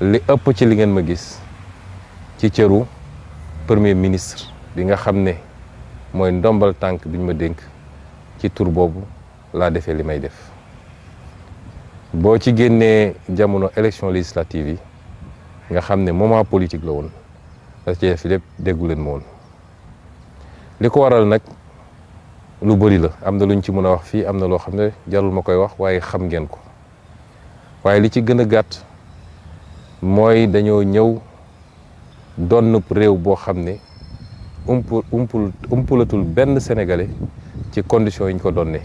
li ëpp ci li ngeen ma gis ci cëru premier ministre bi nga xam ne mooy ndombal tànk biñ ma dénk ci tur boobu laa defee li may def boo ci génnee jamono élection législative yi nga xam ne moment politique la woon da ci def lépp déggu leen ma woon li ko waral nag lu bëri la am na luñ ci mën a wax fii am na loo xam ne jarul ma koy wax waaye xam ngeen ko waaye li ci gën a gàtt mooy dañoo ñëw doon réew boo xam ne umpulatul benn sénégalais ci conditions yi ñu ko doonee.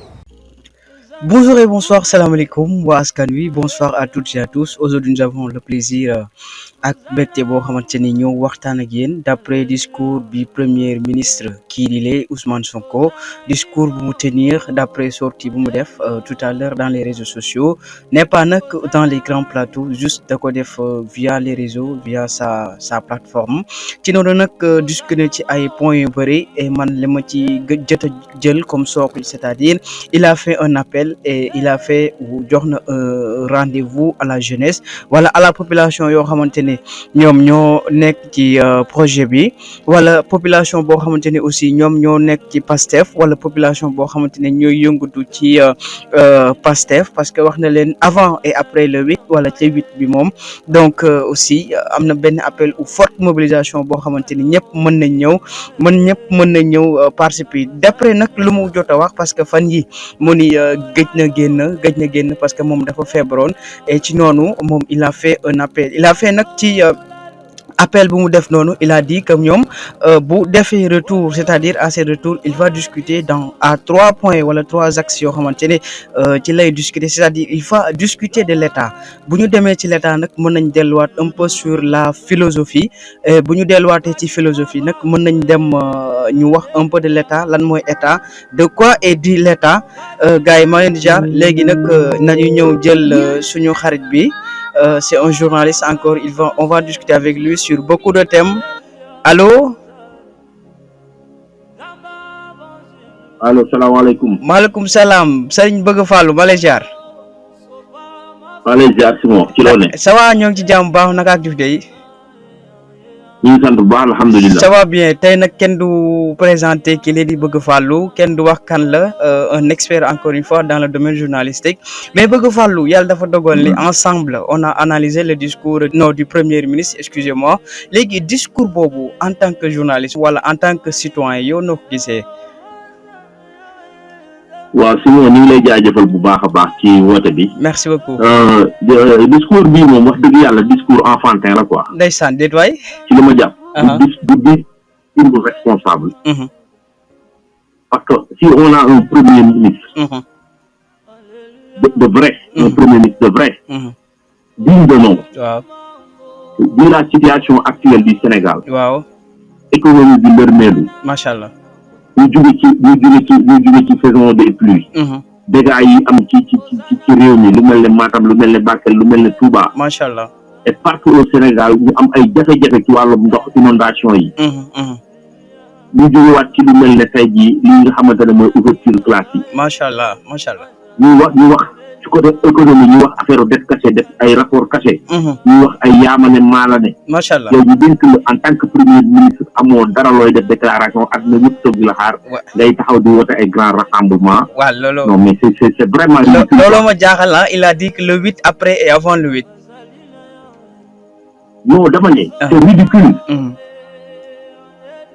Bonjour et bonsoir, salam alaikum, wa askanwi, bonsoir à toutes et à tous. Aujourd'hui, nous avons le plaisir ak mbégte boo xamante ni ñëw waxtaan ak yéen d'après discours du premier ministre kii di lee Ousmane Sonko, discours bu mu tenir d'après sortie bu mu def tout à l'heure dans les réseaux sociaux, n'est pas nag dans les grands plateaux, juste da ko def via les réseaux, via sa plateforme. ci noonu nag discuter ci ay points yu bëri et man li ma ci jot a jël comme socle, c'est-à-dire il a fait un appel et il a fait jox na rendez-vous à la jeunesse wala à la population yoo xamante ne ñoom ñoo nekk ci projet bi wala population boo xamante ne aussi ñoom ñoo nekk ci PASTEF wala population boo xamante ne ñooy yëngatu ci PASTEF parce que wax na leen avant et après le 8 wala ci 8 bi moom donc aussi am na benn appel ou forte mobilisation boo xamante ni ñëpp mën nañ ñëw participer d'après nag lu mu jot a wax parce que fan yi mu ni gëj na génn parce que moom dafa feebaroon et ci noonu moom il a fait un appel il a fait nag ci appel bu mu def noonu il a dit que ñoom bu defee retour c'est-à-dire à ses retours il va discuter à 3 points wala 3 axes yoo xamante ne ci lay discuter c'est-à-dire il va discuter de l'État bu ñu demee ci l'État nag mën nañ delluwaat un peu sur la philosophie bu ñu delluwaatee ci philosophie nag mën nañ dem ñu wax un peu de l'État lan mooy État de quoi est dit l'État gars yi maa leen di jaar léegi nag nañu ñëw jël suñu xarit bi. C'est un journaliste encore, on va discuter avec lui sur beaucoup de thèmes. Allô? Allô, salam alaikum. Maaleykum salaam, Serigne Bëgg Fallou, ma lay ziar. maa lay ziar si moom ci loo ne. Ça va ñoo ngi ci jàmm baax naka activité yi. ñu ngi sant bu baax alhamdulilah. Ça va bien tey nag kenn du présenté ki leen di Bëgg Fallou kenn du wax kan la un expert encore une fois dans le domaine journalistique mais Bëgg Fallou yàlla dafa dogal ni ensemble on a analysé le discours du premier ministre excusez-moi léegi discours boobu en tant que journaliste wala en tant que citoyen yow noo ko gisee. waaw Simon ñu ngi lay jaajëfal bu baax a baax ci woote bi. merci beaucoup. discours bii moom wax dëgg yàlla discours enfantin la quoi. ndeysaan déet waay. ci li ma jàpp. du discours responsable. parce que si on a un premier ministre. de vrai. un premier ministre de vrai. digne de nom. waaw. vu la situation actuelle du Sénégal. waaw. économie bi ndërmeelu. macha allah. ñu jóge ci saison des pluies. dégâts yi am ci réew mi lu mel ne Matam lu mel ne Bakel lu mel ne Touba. macha allah. et partout au Sénégal ñu am ay jafe-jafe ci wàllum ndox inondation yi. ñu jógewaat ci lu mel ne tey jii li nga xamante ne mooy ouverture classe yi. macha allah macha allah. ñu wax ci côté économie ñu wax affaire dette cachée def ay rapport caché. ñu wax ay yaamane maalane. macha allah yow ñu dénk la en tant que premier ministre amoo dara looy def déclaration ak na ñëpp toog di la xaar. ngay taxaw di woote ay grand rassemblement. waaw loolu. non mais c'est vraiment. loolu ma jaaxal ah il a dit que le 8 après et avant le 8. non dama ne. c'est ridicule.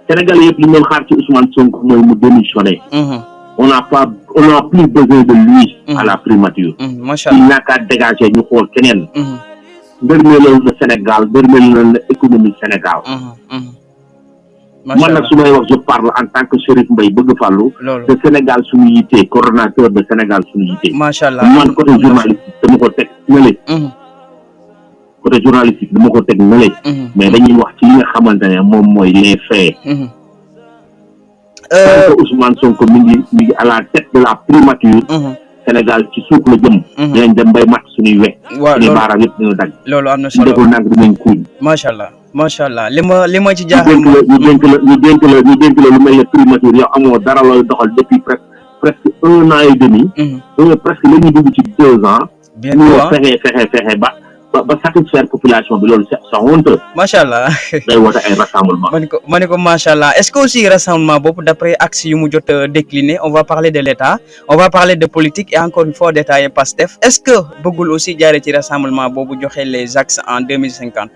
Sénégalais yëpp li ñu doon xaar ci Ousmane Sonko mooy mu démissionner. on n'a plus besoin de lui. à la primature. macha allah il n'a qu'à dégager ñu xool keneen. ndërmeelal na Sénégal ndërmeelal na économie Sénégal. man nag su may wax je parle en tant que Chérif Mbaye Bëgg Fallou. loolu de Sénégal suñu yitte coordonnateur de Sénégal suñu yitte. macha allah man côté journalistique dama ko teg nële. côté journalistique dama ko teg nële. mais dañuy wax ci li nga xamante ne moom mooy les faits. Ousmane Sonko mi ngi à la tête de la primature. Sénégal ci suuf la jëm. dinañ dem bay mat suñuy we. waaw suñuy baaraam yëpp dina dagg. loolu am na su solo deful nag dinañ kuuñ. macha allah li ma ci jaaxal. ñu dénk la lu mel ne primature yow amoo dara looy doxal depuis presque 1 an et demi. presque la ñuy dugg ci 2 ans. bien ñu sûr fexe ba ba satisfaire population bi loolu c'est honteux. macha allah. day woote ay rassemblement. ma ne ko macha allah est-ce que aussi rassemblement boobu d'après axe yu mu jot décliné on va parler de l'État on va parler de politique et encore une fois détailler Pastef est-ce que bëggul aussi jaaree ci rassemblement boobu joxe les axes en 2050.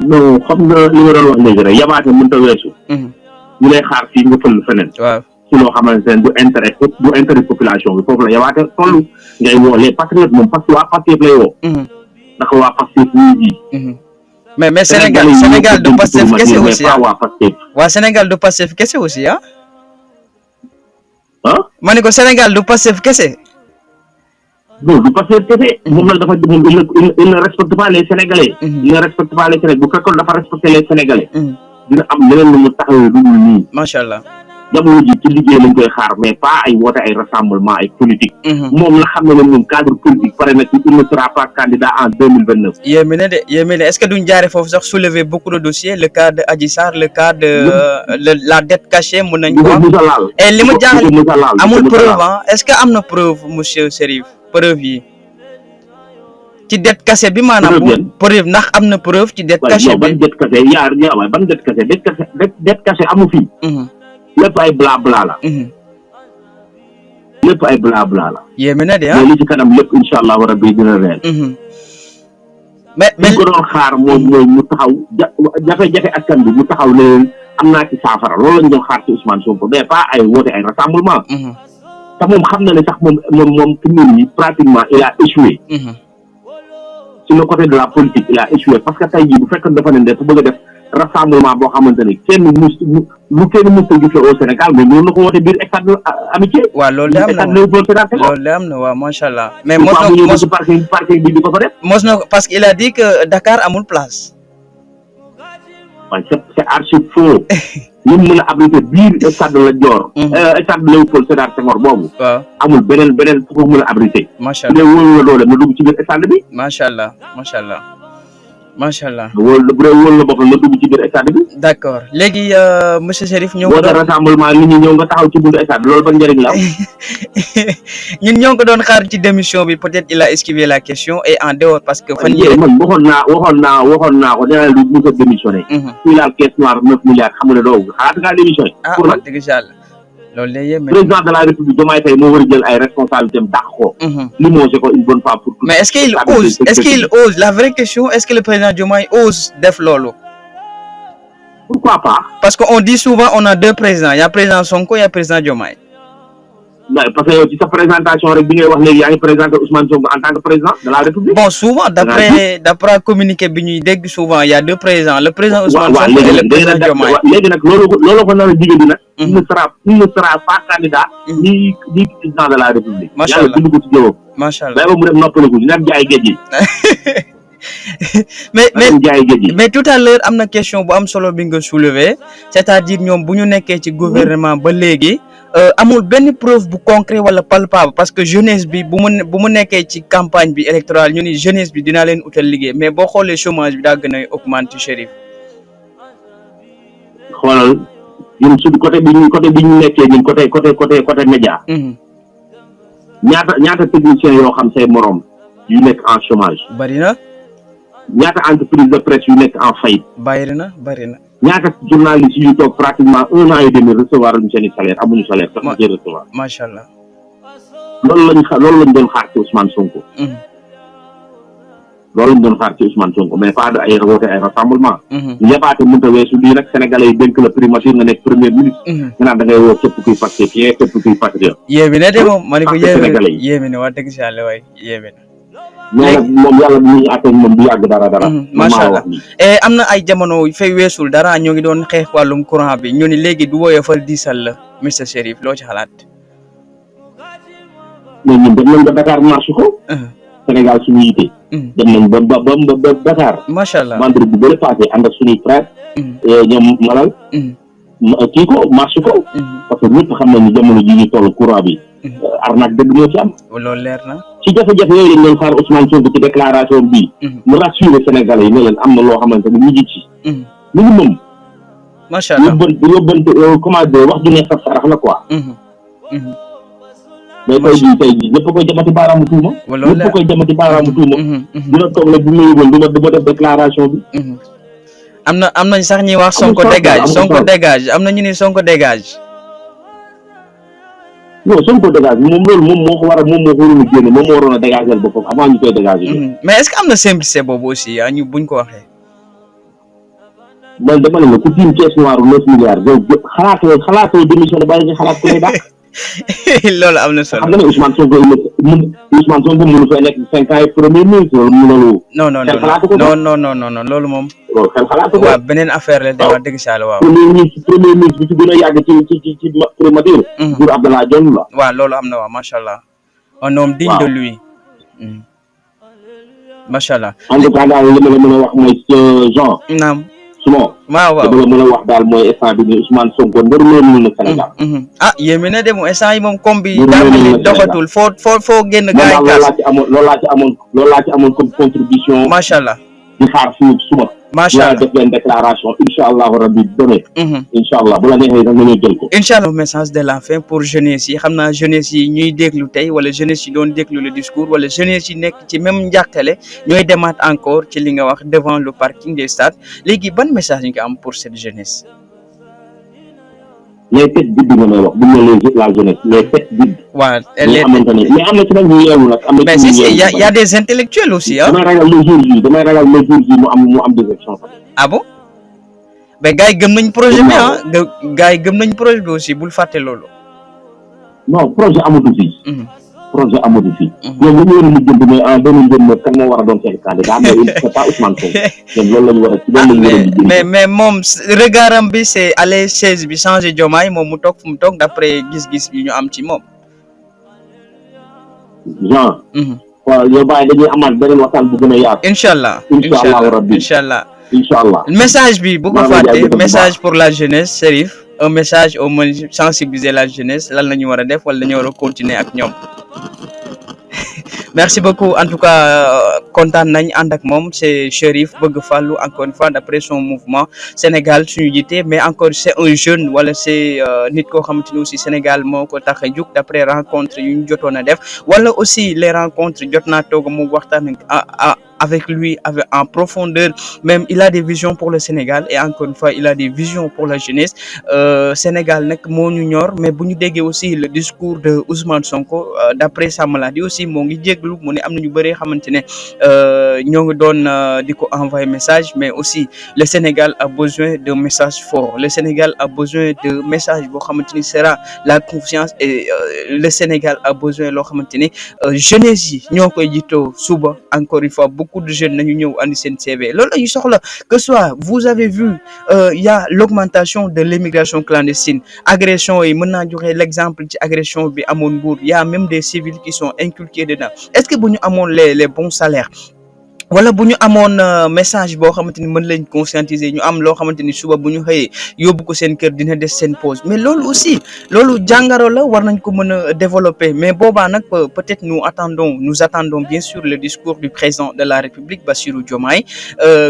non xam nga li nga doon wax léegi rek yabaate mënut a weesu. ñu lay xaar fii nga fël feneen. waaw ci loo xamante ne du intérêt population bi foofu la yabaate toll ngay woo les patriotes moom parce que waa Pastef lay woo. ndax waa Pastef ñuy ji. mais Sénégal du Pastef kese aussi ah waa Pastef. waa Sénégal du Pastef kese aussi ah. ah. ma ne ko Sénégal du Pastef kese. non du Pastef kese. moom nag dafa moom il ne respecte pas les Sénégalais. il ne respecte pas les Sénégalais bu fekkoon dafa respecter les Sénégalais. dina am leneen lu mu taxawee lu dul nii. macha allah. jamono ji ci liggéey lañ koy xaar mais pas ay woote ay rassemblement ay politique. moom la xam ne moom cadre politique pare na ci il ne sera pas candidat en 2029. yéeme na de est-ce que duñ jaaree foofu sax soulever beaucoup de dossiers le cas de Adji Sarr le cas de la dette cachée mën nañ ko wax. et li ma jaaxal amul preuve ah est-ce que am na preuve monsieur Cherif preuve yi ci dette cachée bi maanaam. preuve ndax am na preuve ci dette cachée bi. ban dette cachée yaa ban dette cachée dette cachée amu fi. lépp ay blabla la. lépp ay blabla la. yéeme na de ah mais li ci kanam lépp incha allah rabbi dina reer. mais li ko doon xaar moom mooy mu taxaw jafe-jafe askan bi mu taxaw ne leen am naa ci saafara loolu lañ doon xaar ci Ousmane Sonko mais pas ay woote ay rassemblement. te moom xam na ne sax moom fi mu ne nii pratiquement il a échoué. sur le côté de la politique il a échoué parce que tey jii bu fekkee dafa ne dafa bëgg a def. rassemblement boo xamante ne kenn mus a gisee au Sénégal mais mënoon na ko woote biir stade amitié. waaw loolu de am na loolu de am na waaw macha allah. mais mos na parking bi di ko fa def. mos na parce que il a dit que Dakar amul place. waaw c'est archi faux. ñun mën a abriter biir stade la Dior. stade Léopold Sédar Senghor boobu. waaw amul beneen fu ko mën a abriter. macha allah bu dee wóolu la doole mu dugg ci biir stade bi. macha allah macha allah. macha allah wóolu bu dee wóolu la boppam nga dugg ci biir stade bi. d'accord léegi monsieur Cherif ñoo boo doon rassemblement nit ñi ñëw nga taxaw ci buntu stade loolu ban njëriñ la am. ñun ñoo ko doon xaar ci démission bi peut-être il a esquivé la question et en dehors parce que. fan yii man waxoon naa ko nee naa lu mos a démissionné. fii laal caisse noire 9 milliards xam nga ne doo xalaat ngaa démissionné. pour lan dëgg yàlla loolu lay yéeme. président de la république Diomaye Faye moo war a jël ay responsabilités am dàq ko. limogé ko une bonne fois pour toutes. mais est-ce qu'il ose la vraie question est-ce que le président Diomaye ose def loolu. pourquoi pas. parce que on dit souvent on a deux présidents il y a président Sonko il y a président Diomaye. parce que yow ci sa présentation rek bi ngay wax léegi yaa ngi présenté Ousmane Sonko en tant que président de la République. bon souvent d'après communiqué bi ñuy dégg souvent il y a deux présidents le président Ousmane Sonko et le président Diomaye. léegi nag loolu ko nar a jigéen di nag. il ne sera pas candidat. ni président de la République. macha allah yàlla bind ko ci jëwam. macha allah mu dem noppaliku dina jaay géej gi. mais tout à l'heure am na question bu am solo bi nga soulever c'est-à-dire ñoom bu ñu nekkee ci gouvernement ba léegi. amul benn preuve bu concret wala palpable parce que jeunesse bi bu mu nekkee ci campagne bi électorale ñu ni jeunesse bi dinaa leen utal liggéey mais boo xoolee chômage bi daa gën a augmenter Cherif. xoolal ñun suñu côté bi ñu nekkee ñun côté média. ñaata technicien yoo xam say morom yu nekk en chômage. bari na. ñaata entreprise de presse yu nekk en faillite. bari na. ñaata journalistes yu toog pratiquement 1 an et demi recevoir luñu seen i salaire amuñu salaire sax ñu recevoir. macha allah. loolu lañ doon xaar ci Ousmane Sonko. loolu lañ doon xaar ci Ousmane Sonko mais pas de ay woote ay rassemblement. yabaate mënut a weesu lii nag sénégalais yi dénk la primature nga nekk premier ministre. nga naan da ngay woo képp kuy Pastef képp kuy patriote. yéeme na de moom ma ne ko yéeme na wax dëgg si yàlla waay yéeme na. mais nag moom yàlla bu ñuy àtte moom du yàgg dara. macha allah et am na ay jamono fay weesul dara ñoo ngi doon xeex wàllum courant bi ñu ni léegi du woyofal diisal la monsieur Cherif loo ci xalaat. mais ñun dem nañ ba Dakar marché ko. Sénégal suñu yite. dem nañ ba Dakar. macha allah vendredi bu bëri passé ànd ak suñuy frère. ñoom malal. kii ko marché ko. parce que ñëpp xam nañu jamono ji ñu toll courant bi. arnaque dëgg moo ci am. loolu leer na. ci jafe-jafe yooyu lañ doon xaar Ousmane Sonko ci déclaration bii. mu rassurer Sénégalais yi ne leen am na loo xamante ni ñu ngi ci. minimum. macha allah yóbbante comment dire wax ju ne sax sarax la quoi. mais tey jii ñëpp koy jamati baaraamu tuuma. ñëpp koy jamati baaraamu tuuma. dina toog ne bu ma yëgoon du ma def déclaration bi. am nañ sax ñuy wax Sonko dégage am na ñu ni Sonko dégage. non Sonko dégage moom loolu moo ko waroon a génne moom moo waroon a dégager boppam avant ñu koy dégager. mais est-ce que am na simplicité boobu aussi ñu buñ ko waxee. man dama ne la ku tiim caisse noire 9 milliards yow xalaatoo démission de bàyyi nga xalaat ku lay dàq. loolu am na solo xam nga ne Ousmane Sonko mënu fay nekk 5 ans premier ministre loolu. non loolu moom. loolu xel xalaatu ko. waaw beneen affaire la de wax dëgg saa la waaw. premier ministre bi ci gën a yàgg ci primature. Boun Abdallah Dionne la. waaw loolu am na waaw macha allah. un homme digne de lui. macha allah. en tout cas daal li ma la mën a wax mooy Jean. naam. Simon. waaw dama la mën a wax daal mooy instant bi ni Ousmane Sonko ndërmeelu na Sénégal. yéeme na de moom instant yi moom comme bi daa mel ni doxatul foo génn gars yi kaas. loolu laa ci amoon comme contribution. macha allah. di xaar fii suba. macha allah def leen déclaration incha allahu rabbi demain. incha allah bu la neexee sax nga ñëw jël ko. incha allah message de la fin pour jeunesse yi xam naa jeunesse yi ñuy déglu tey wala jeunesse yi doon déglu le discours wala jeunesse yi nekk ci même njàqtale ñooy demaat encore ci li nga wax devant le parking des stades léegi ban message nga am pour cette jeunesse. les têtes vides nga may wax bu ñu nee la jeunesse les têtes vides. waaw mais am na ci nag ñu yeewu nag. am na ci ñu yeewu mais y a des intellectuels aussi ah. damay ragal le jour ji mu am déception. ah bon mais gars yi gëm nañ projet bi ah gars yi gëm nañ projet bi aussi bul fàtte loolu. non projet amatu fi. projet amatu fi. ñoom li ñu war a lijjanti mais en 2029 kan moo war a doon seen candidat mais c'est pas Ousmane Sonko ñoom loolu la ñu war a ci loolu la ñu war a lijjanti. mais moom regardam bi c'est aller chaise bi changer Diomaye moom mu toog fu mu toog d'après gis-gis yi ñu am ci moom. Jean. waaw yow bàyyi dañuy amaat beneen waxtaan bu gën a yaatu. incha allah incha allah message bi bu ko fàtte message pour la jeunesse Cherif un message au moins sensibiliser la jeunesse lan la ñu war a def wala dañu war a continuer ak ñoom. merci beaucoup en tout cas kontaan nañ ànd ak moom c'est Cherif Bëgg Fallou encore une fois d'après son mouvement Sénégal suñu jiite mais encore c'est un jeune wala c'est nit koo xamante ni aussi Sénégal moo ko tax a jug d'après rencontre yu ñu jotoon a def wala aussi les rencontres jot naa toog mu waxtaan avec lui en profondeur même il a des visions pour le Sénégal et encore une fois il a des visions pour la jeunesse Sénégal nag moo ñu ñor mais bu ñu déggee aussi le discours de Ousmane Sonko d'après sa maladie aussi moo ngi jéglu mu ne am na ñu bëree xamante ne ñoo ngi doon di ko envoyer message mais aussi le Sénégal a besoin de messages forts le Sénégal a besoin de message boo xamante ni sera la confiance et le Sénégal a besoin loo xamante ni jeunesse yi ñoo koy jiitoo suba encore une fois beaucoup de jeunes nañu ñëw andi seen CV loolu la ñu soxla que soit vous avez vu il y a l'augmentation de l'immigration clandestine agression yi mën naa joxe l'exemple ci agression bi amoon Mbour il y a même des civils qui sont inculqués dedans est-ce que bu ñu amoon les bons salaires wala bu ñu amoon message boo xamante ni mën lañ conscientiser ñu am loo xamante ni suba bu ñu xëyee yóbbu ko seen kër dina des seen pause mais loolu aussi loolu jàngaro la war nañ ko mën a développer mais boobaa nag peut-être nous attendons bien sûr le discours du président de la République Bassirou Diomaye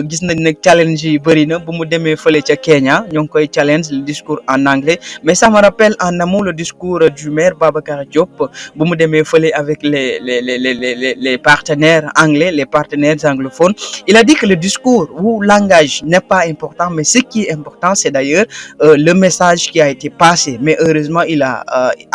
gis nañ nag challenge yi bëri na bu mu demee fële ca Kenya ñoo ngi koy challenge le discours en anglais mais ça me rappelle en amont le discours du maire Babacar Diop bu mu demee fële avec les partenaires anglais les partenaires anglophone il a dit que le discours ou langage n'est pas important mais ce qui est important c'est d'ailleurs le message qui a été passé mais heureusement il a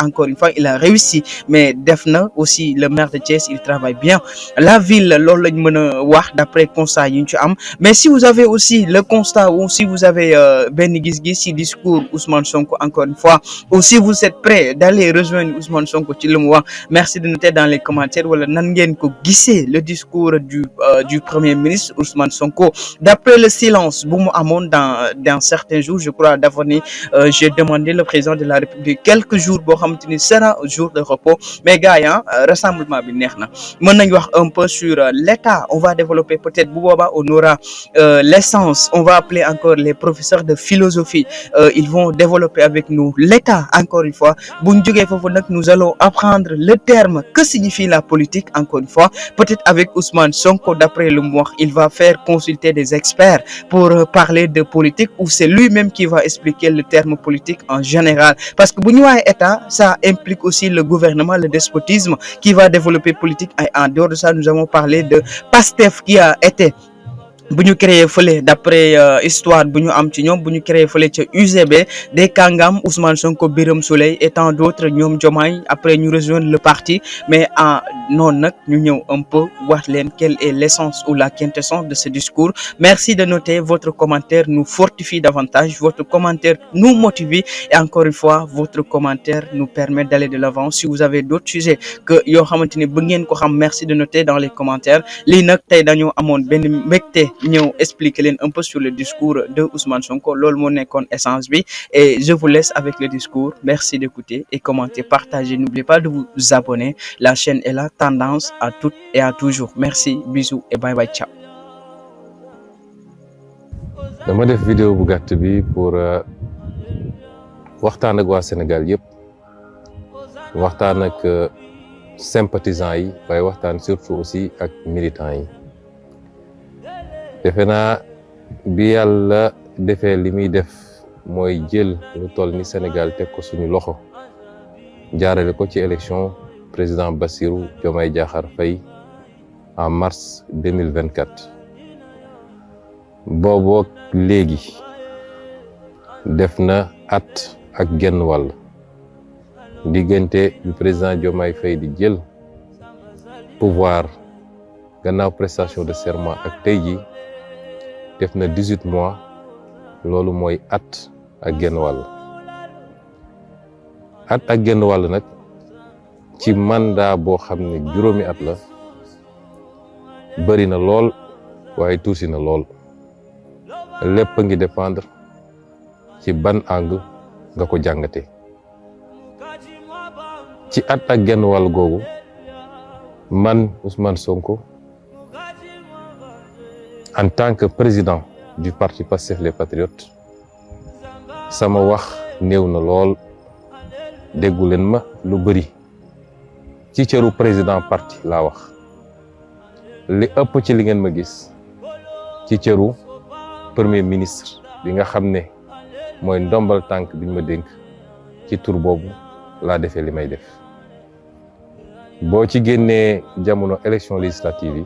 encore une fois il a réussi mais def na aussi le maire de Thiès il travaille bien la ville loolu lañ mën a wax d'après constat yi ñu ci am mais si vous avez aussi le constat ou si vous avez benn gis-gis ci discours Ousmane Sonko encore une fois ou si vous êtes prêt d'aller rejoindre Ousmane Sonko ci lu mu wax merci de noter dans les commentaires wala nan ngeen ko gisee le discours du Premier ministre Ousmane Sonko d'après le silence bu mu amoon dans certains jours je crois d'avant ni j'ai demandé le président de la République quelques jours boo xamante ni sera jour de repos mais gars yi rassemblement bi neex na mën nañ wax un peu sur l'État on va développer peut-être bu boobaa on aura l'essence on va appeler encore les professeurs de philosophie ils vont développer avec nous l'État encore une fois bu ñu jógee foofu nag nous allons apprendre le terme que signifie la politique encore une fois peut-être avec Ousmane Sonko d'après le mois, il va faire consulter des experts pour parler de politique, ou c'est lui-même qui va expliquer le terme politique en général? Parce que bu ñu waxee état, ça implique aussi le gouvernement, le despotisme qui va développer politique. Et en dehors de ça, nous avons parlé de PASTEF qui a été bu ñu créé fële d'après histoire bu ñu am ci ñoom, bu ñu créé fële ca UGB, des kàngam Ousmane Sonko, Birame Souleye et tant d'autres, ñoom Diomaye, après ñu rejoindre le parti. Mais non nag ñu ñëw un peu wax leen quelle est l'essence ou la quintessence de ce discours. Merci de noter, votre commentaire nous fortifie davantage, votre commentaire nous motive, et encore une fois votre commentaire nous permet d'aller de l'avant. Si vous avez d'autres sujets que yoo xamante ni bëgg ngeen ko xam, merci de noter dans les commentaires. Lii nag tey dañoo amoon benn mbégte ñëw expliquer leen un peu sur le discours de Ousmane Sonko, loolu moo nekkoon essence bi, et je vous laisse avec le discours. Merci d'écouter et commenter, partager, n'oubliez pas de vous abonner, la chaîne est là, tendance à toutes et à toujours. Merci, bisous et bye bye, ciao. dama def vidéo bu gàtt bi pour waxtaan ak waa Sénégal yëpp, waxtaan ak sympathisants yi, waaye waxtaan surtout aussi ak militants yi. defe naa bi yàlla defee li muy def mooy jël lu toll ni Sénégal teg ko suñu loxo, jaarale ko ci élection président Bassirou Diomaye Diakhar Faye en mars 2024. booboo léegi def na at ak genn wàll diggante bi président Diomaye Faye di jël pouvoir gannaaw prestation de serment ak tey ji def na 18 mois, loolu mooy at ak genn wàll. at ak genn wàll nag ci mandat boo xam ne juróomi at la, bëri na lool waaye tuuti na lool. lépp a ngi dépendre ci ban angle nga ko jàngate. ci at ak genn wàll googu man Ousmane Sonko en tant que président du parti Pastef les Patriotes, sama wax néew na lool, déggu leen ma lu bëri ci cëru président parti laa wax. li ëpp ci li ngeen ma gis ci cëru premier ministre bi nga xam ne mooy ndombal tànk biñ ma dénk, ci tur boobu laa defee li may def. boo ci génnee jamono élection législative yi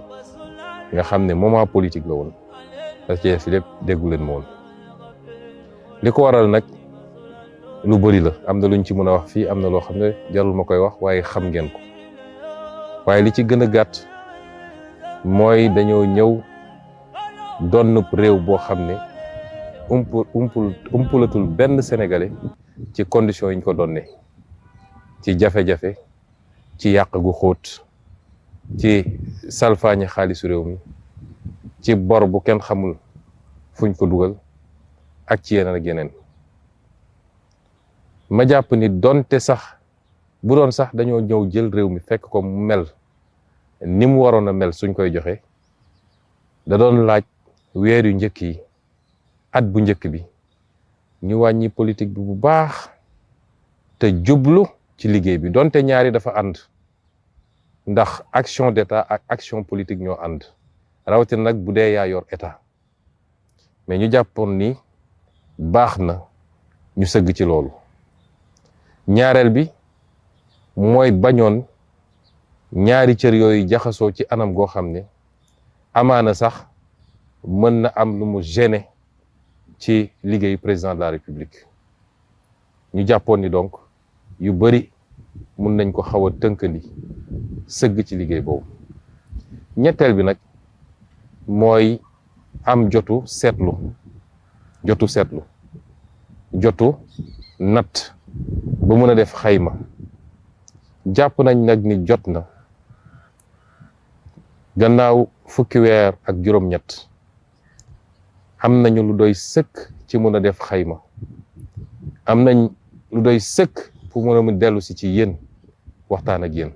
nga xam ne moment politique la woon, da ci def lépp déggu leen ma woon. li ko waral nag lu bëri la, am na luñ ci mën a wax fii, am na loo xam ne jarul ma koy wax, waaye xam ngeen ko. waaye li ci gën a gàtt mooy dañoo ñëw doon réew boo xam ne umpulatul benn sénégalais ci conditions yi ñu ko doonne, ci jafe-jafe, ci yàq gu xóot, ci salfaañi xaalisu réew mi, ci bor bu kenn xamul fuñ ko dugal, ak ci yeneen ak yeneen. ma jàpp ni donte sax bu doon sax dañoo ñëw jël réew mi fekk ko mu mel ni mu waroon a mel suñ koy joxe, da doon laaj weer yu njëkk yi, at bu njëkk bi, ñu wàññi politique bi bu baax te jublu ci liggéey bi. donte ñaari dafa ànd, ndax action d'état ak action politique ñoo ànd, rawatina nag bu dee yaa yor état. mais ñu jàppoon ni baax na ñu sëgg ci loolu. ñaareel bi mooy bañoon ñaari cër yooyu jaxasoo ci anam goo xam ne amaana sax mën na am lu mu gêner ci liggéeyu président de la république. ñu jàppoon ni donc yu bëri mun nañ ko xaw a tënkandi sëgg ci liggéey boobu. ñetteel bi nag mooy am jotu seetlu jotu natt ba mën a def xayma. jàpp nañ nag ni jot na gannaaw fukki weer ak juróom-ñett am nañu lu doy sëkk ci mën a def xayma, am nañ lu doy sëkk pour mën a mu dellu si ci yéen waxtaan ak yéen.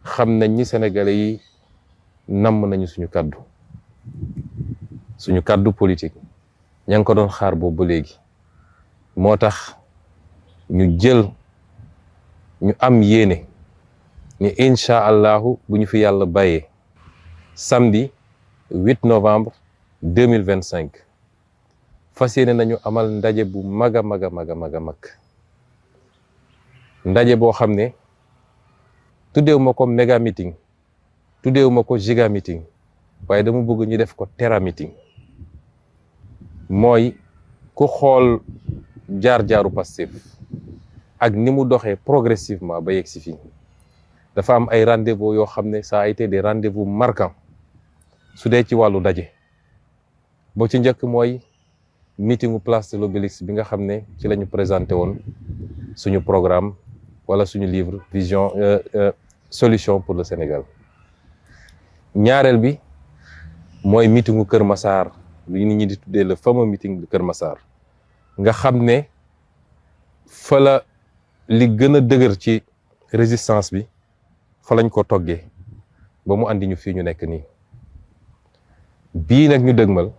xam nañ ni sénégalais yi namm nañu suñu kàddu politique, ña ngi ko doon xaar boobu ba léegi. moo tax ñu am yéene ni incha allahu bu ñu fi yàlla bàyyee samedi 8 novembre 2025 fas yéene nañu amal ndaje bu mag a mag a mag a mag a mag ndaje boo xam ne tuddeewu ma ko méga meeting tuddeewu ma ko giga meeting waaye dama bëgg ñu def ko tera meeting. mooy ku xool jaar-jaaru Pastef ak ni mu doxee progressivement ba yegg si fii dafa am ay rendez-vous yoo xam ne ça a été des rendez-vous marquants su dee ci wàllu daje boo ci njëkk mooy meetingu place de l'Obélisque bi nga xam ne ci la ñu présenté woon suñu programme wala suñu livre vision solution pour le Sénégal. ñaareel bi mooy meetingu Kër Massar li nit ñi di tuddee le fameux meeting de Kër Massar nga xam ne fa la li gën a dëgër ci résistance bi fa lañ ko toggee ba mu andi ñu fii ñu nekk nii. bii nag ñu dëgmal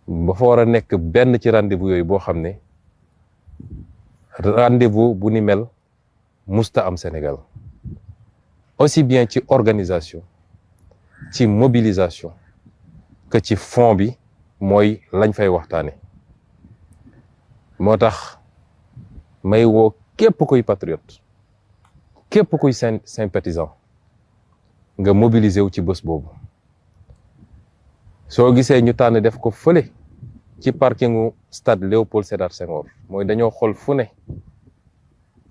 ba fa war a nekk benn ci rendez-vous yooyu boo xam ne rendez-vous bu ni mel musta am Sénégal aussi bien ci organisation ci mobilisation que ci fond bi mooy lañ fay waxtaane moo tax may woo képp kuy patriote képp kuy sympathisant nga mobiliser wu ci bés boobu. soo gisee ñu tànn def ko fële ci parkingu stade Léopold Sédar Senghor mooy dañoo xool fu ne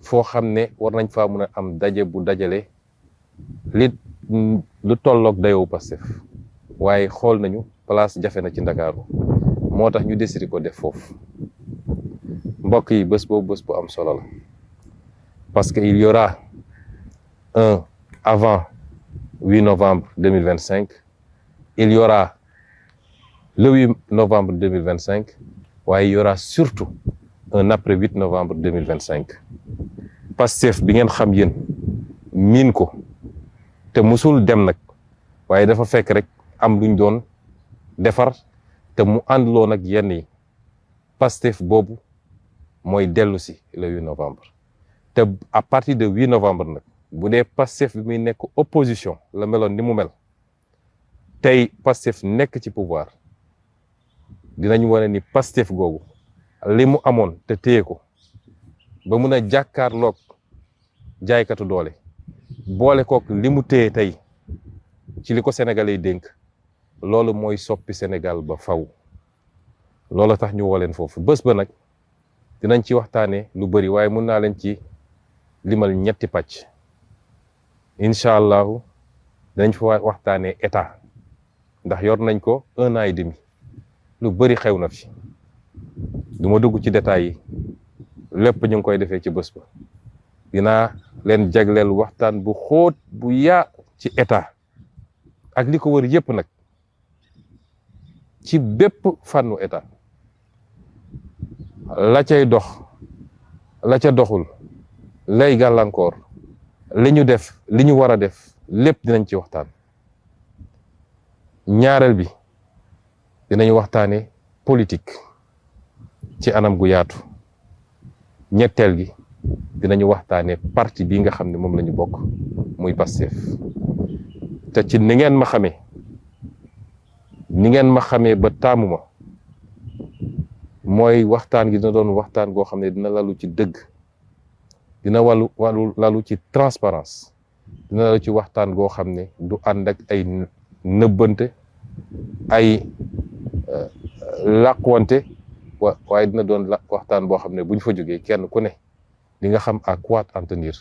foo xam ne war nañ faa mën a am daje bu dajale lu tolloog dayoo Pastef waaye xool nañu place jafe na ci Ndakaaru moo tax ñu décidé ko def foofu. mbokk yi bés boobu bés bu am solo la parce que il y aura un avant 8 novembre 2025 il y aura le 8 novembre 2025 waaye il y aura surtout un après 8 novembre 2025 Pastef bi ngeen xam yéen miin ko te musul dem nag waaye dafa fekk rek am luñ doon defar te mu àndloo nag yenn yi Pastef boobu mooy dellu si le 8 novembre te à partir de 8 novembre nag bu dee Pastef bi muy nekk opposition la meloon ni mu mel tey Pastef nekk ci pouvoir dinañ wane ni Pastef googu li mu amoon te téye ko ba mun a jàkkaarloog jaaykatu doole boole kook li mu téye tey ci li ko sénégalais dénk loolu mooy soppi Sénégal ba faw loolu tax ñu woo leen foofu bés ba nag dinañ ci waxtaanee lu bëri waaye mun naa leen ci limal ñetti pàcc incha allahu dinañ fa waxtaanee état ndax yor nañ ko 1 an et demi lu bëri xew na fi du ma dugg ci détails yi lépp ñu ngi koy defee ci bés ba dinaa leen jagleel waxtaan bu xóot bu yaa ci état ak li ko wër yépp nag ci bépp fànnu état la cay dox la ca doxul lay gàllankoor li ñu def li ñu war a def lépp dinañ ci waxtaan. ñaareel bi dinañu waxtaane politique ci anam gu yaatu. ñetteel gi dinañu waxtaane parti bi nga xam ne moom la ñu bokk muy Pastef te ci ni ngeen ma xamee ba taamu ma mooy waxtaan gi dina doon waxtaan goo xam ne dina lalu ci dëgg, dina lalu ci transparence, dina lalu ci waxtaan goo xam ne du ànd ak ay nëbbante, ay làqwante waaye dina doon waxtaan boo xam ne buñ fa jógee kenn ku ne di nga xam à quoi en tenir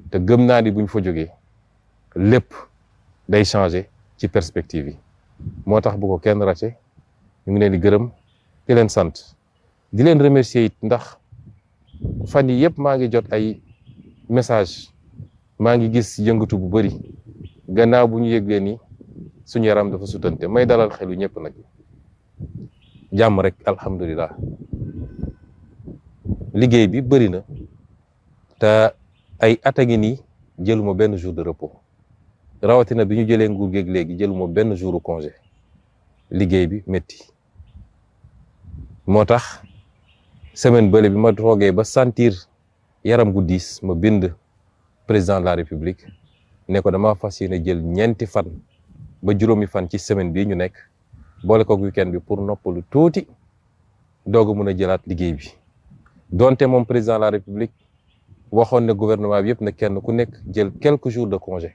te gëm naa ni buñ fa jógee lépp day changer ci perspective yi. moo tax bu ko kenn raté, ñu ngi leen di gërëm di leen sant di leen remercier it ndax fan yi yëpp maa ngi jot ay message, maa ngi gis yëngatu bu bari gannaaw bu ñu yëglee ni suñu yaram dafa sutante. may dalal xelu ñëpp nag, jàmm rek, alhamdulilah. liggéey bi bëri na te ay at a ngi nii jëluma benn jour de repos, rawatina bi ñu jëlee nguur géeg léegi jëluma benn jour congé. liggéey bi métti moo tax semaine bële bi ma toogee ba sentir yaram gu diis ma bind président de la république ne ko dama fas yéene jël 4 fan ba juróomi fan ci semaine bii ñu nekk boole ko weekend bi pour noppalu tuuti doog a mun a jëlaat liggéey bi donte moom président de la république waxoon ne gouvernement bi yëpp ne kenn ku nekk jël quelques jours de congé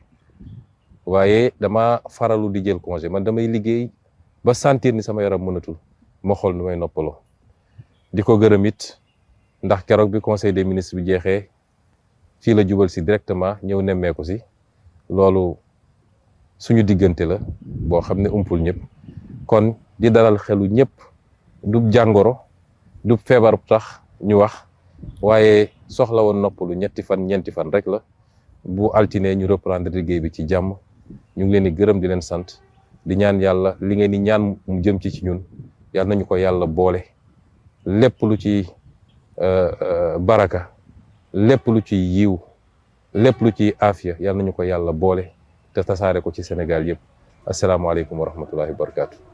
waaye dama faralu di jël congé man damay liggéey ba sentir ni sama yaram mënatul ma xool nu may noppaloo di ko gërëm it ndax keroog bi conseil des ministres bi jeexee fii la jubal si directement ñëw nemmeeku si loolu suñu diggante la boo xam ne umpul ñëpp kon di dalal xelu ñëpp du jàngoro du feebar tax ñu wax waaye soxla woon noppalu ñeenti fan rek la bu altine ñu reprendre liggéey bi ci jàmm ñu ngi leen di gërëm di leen sant di ñaan yàlla li ngeen di ñaan mu jëm ci ñun yàlla nañu ko yàlla boole lépp lu ci baraka lépp lu ci yiw lépp lu ci aafiya yàlla nañu ko yàlla boole te tasaare ko ci Sénégal yëpp asalaamaaleykum wa rahmatullahi wa barakaatu.